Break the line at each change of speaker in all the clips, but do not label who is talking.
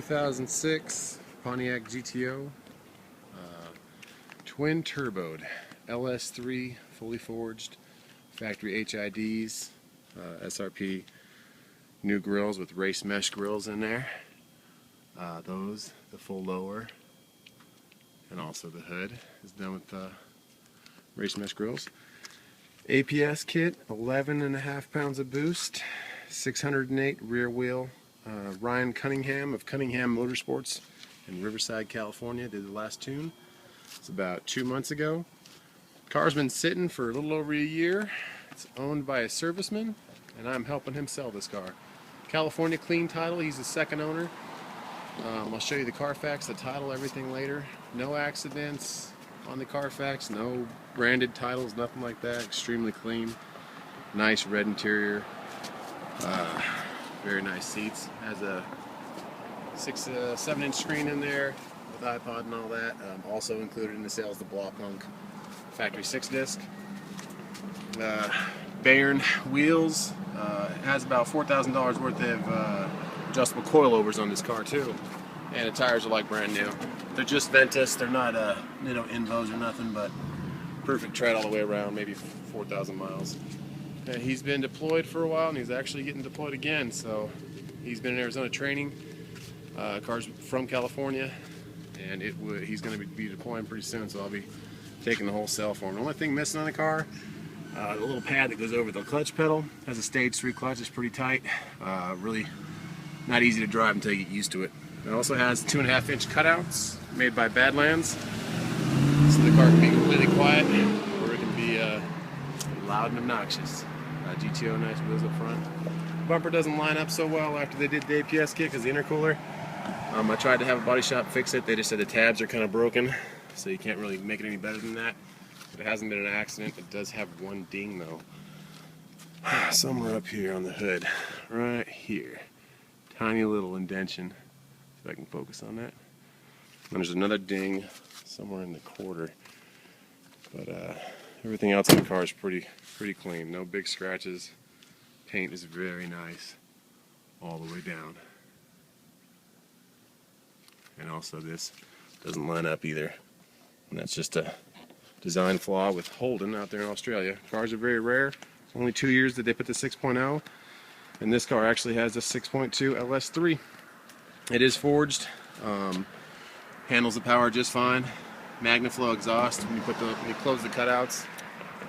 2006 Pontiac GTO, twin turboed, LS3, fully forged, factory HIDs, SRP, new grills with race mesh grills in there. The full lower, and also the hood is done with race mesh grills. APS kit, 11.5 pounds of boost, 608 rear wheel. Ryan Cunningham of Cunningham Motorsports in Riverside, California did the last tune. It's about 2 months ago. Car's been sitting for a little over a year. It's owned by a serviceman, and I'm helping him sell this car. California clean title, he's the second owner. I'll show you the Carfax, the title, everything later. No accidents on the Carfax, no branded titles, nothing like that. Extremely clean. Nice red interior. Very nice seats. Has a 7-inch screen in there with iPod and all that. Also included in the sales the Block-Lunk factory 6-disc. Bayern wheels. It has about $4,000 worth of adjustable coilovers on this car too, and the tires are like brand new. They're just Ventus. They're not Invos or nothing, but perfect tread all the way around. Maybe 4,000 miles. And he's been deployed for a while, and he's actually getting deployed again. So he's been in Arizona training. Car's from California, and he's going to be deploying pretty soon. So I'll be taking the whole cell for him. The only thing missing on the car, the little pad that goes over the clutch pedal, has a stage 3 clutch. It's pretty tight. Really not easy to drive until you get used to it. It also has 2.5-inch cutouts made by Badlands, so the car can be completely quiet or it can be loud and obnoxious. GTO, nice wheels up front. Bumper doesn't line up so well after they did the APS kit because the intercooler. I tried to have a body shop fix it. They just said the tabs are kind of broken, so you can't really make it any better than that. But it hasn't been an accident. It does have one ding though. Somewhere up here on the hood, right here. Tiny little indentation. If I can focus on that. And there's another ding somewhere in the quarter. But everything else in the car is pretty clean. No big scratches. Paint is very nice all the way down. And also this doesn't line up either. And that's just a design flaw with Holden out there in Australia. Cars are very rare. Only 2 years that they put the 6.0. And this car actually has a 6.2 LS3. It is forged. Handles the power just fine. MagnaFlow exhaust. When you close the cutouts,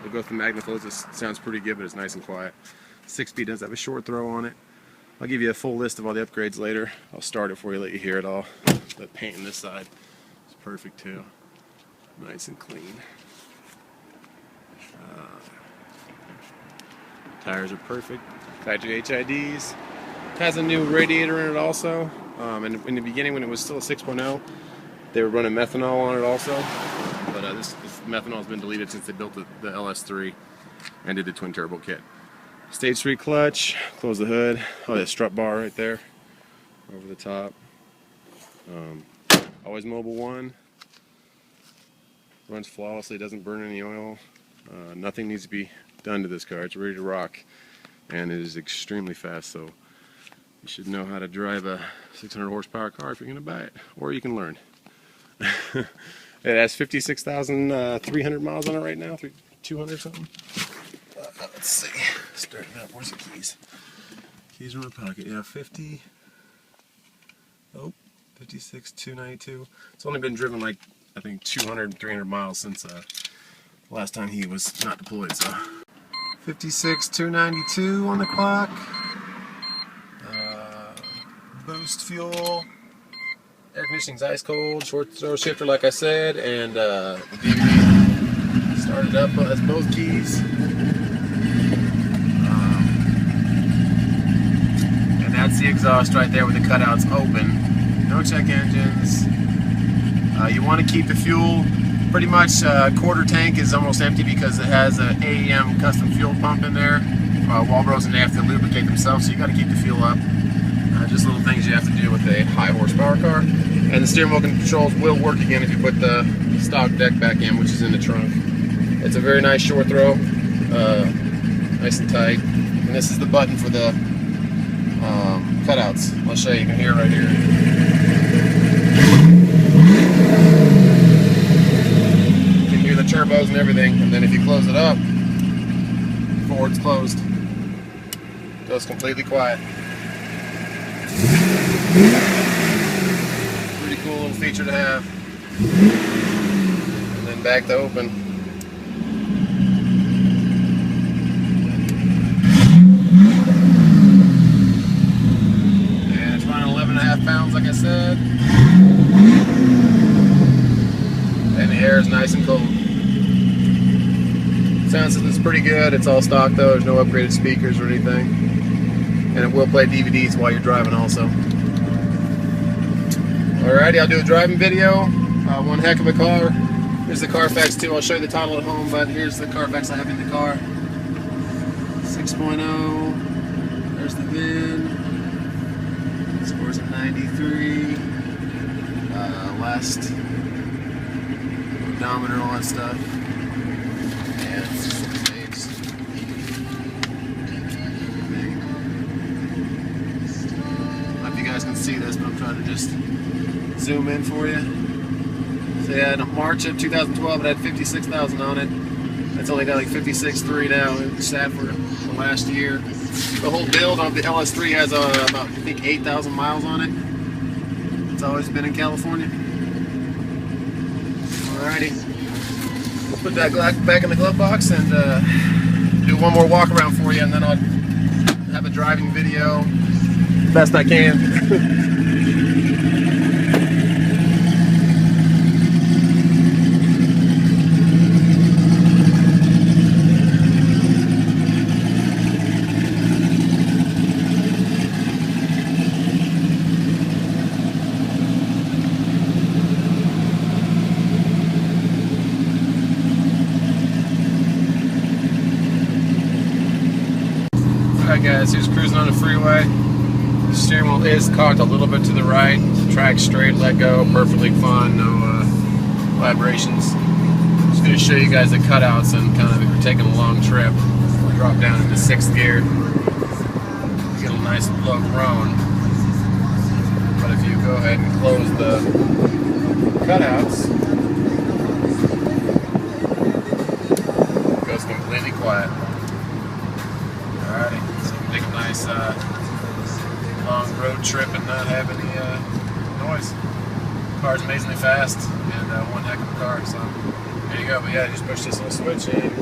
they go through MagnaFlows. It sounds pretty good, but it's nice and quiet. 6-speed does have a short throw on it. I'll give you a full list of all the upgrades later. I'll start it for you, let you hear it all. The paint on this side is perfect too. Nice and clean. Tires are perfect. Factory HIDs. Has a new radiator in it also. And in the beginning, when it was still a 6.0, they were running methanol on it also. But this methanol has been deleted since they built the LS3 and did the twin turbo kit. Stage 3 clutch. Close the hood. Oh, the strut bar right there over the top. Always Mobile 1. Runs flawlessly. Doesn't burn any oil. Nothing needs to be done to this car. It's ready to rock, and it is extremely fast. So you should know how to drive a 600 horsepower car if you're going to buy it, or you can learn. It has 56,300 miles on it right now, 200 something. Let's see. Start it up. Where's the keys? Keys are in my pocket. Yeah, 56,292. It's only been driven like, I think, 200, 300 miles since last time he was not deployed. So 56,292 on the clock. Boost fuel. Air conditioning's ice cold. Short throw shifter, like I said, and the DVD started up. That's both keys. And that's the exhaust right there with the cutouts open. No check engines. You want to keep the fuel pretty much quarter tank is almost empty because it has an AEM custom fuel pump in there. Walbros, and they have to lubricate themselves, so you got to keep the fuel up. Just little things you have to do with a high horsepower car. And the steering wheel controls will work again if you put the stock deck back in, which is in the trunk. It's a very nice short throw, nice and tight. And this is the button for the cutouts. I'll show you. You can hear it right here. You can hear the turbos and everything, and then if you close it up, before it's closed, it goes completely quiet. Pretty cool little feature to have. And then back to open. And it's running 11.5 pounds, like I said. And the air is nice and cold. Sound system's pretty good. It's all stock though. There's no upgraded speakers or anything. And it will play DVDs while you're driving also. Alrighty, I'll do a driving video. One heck of a car. Here's the Carfax too. I'll show you the title at home, but here's the Carfax I have in the car. 6.0. There's the VIN. Scores a 93. Last odometer, all that stuff. And dates. I don't know if you guys can see this, but I'm trying to just zoom in for you. So yeah, in March of 2012 it had 56,000 on it. It's only got like 56.3 now. It sat for the last year. The whole build of the LS3 has about, I think, 8,000 miles on it. It's always been in California. Alrighty. We'll put that back in the glove box and do one more walk around for you, and then I'll have a driving video best I can. Alright guys, here's cruising on the freeway. The steering wheel is cocked a little bit to the right. Track straight, let go, perfectly fine, no vibrations. Just going to show you guys the cutouts and kind of if you're taking a long trip. We'll drop down into 6th gear. Get a nice low groan. But if you go ahead and close the cutouts, it goes completely quiet. Alrighty, so you can take a nice long road trip and not have any noise. The car's amazingly fast and one heck of a car, so there you go. But yeah, just push this little switch and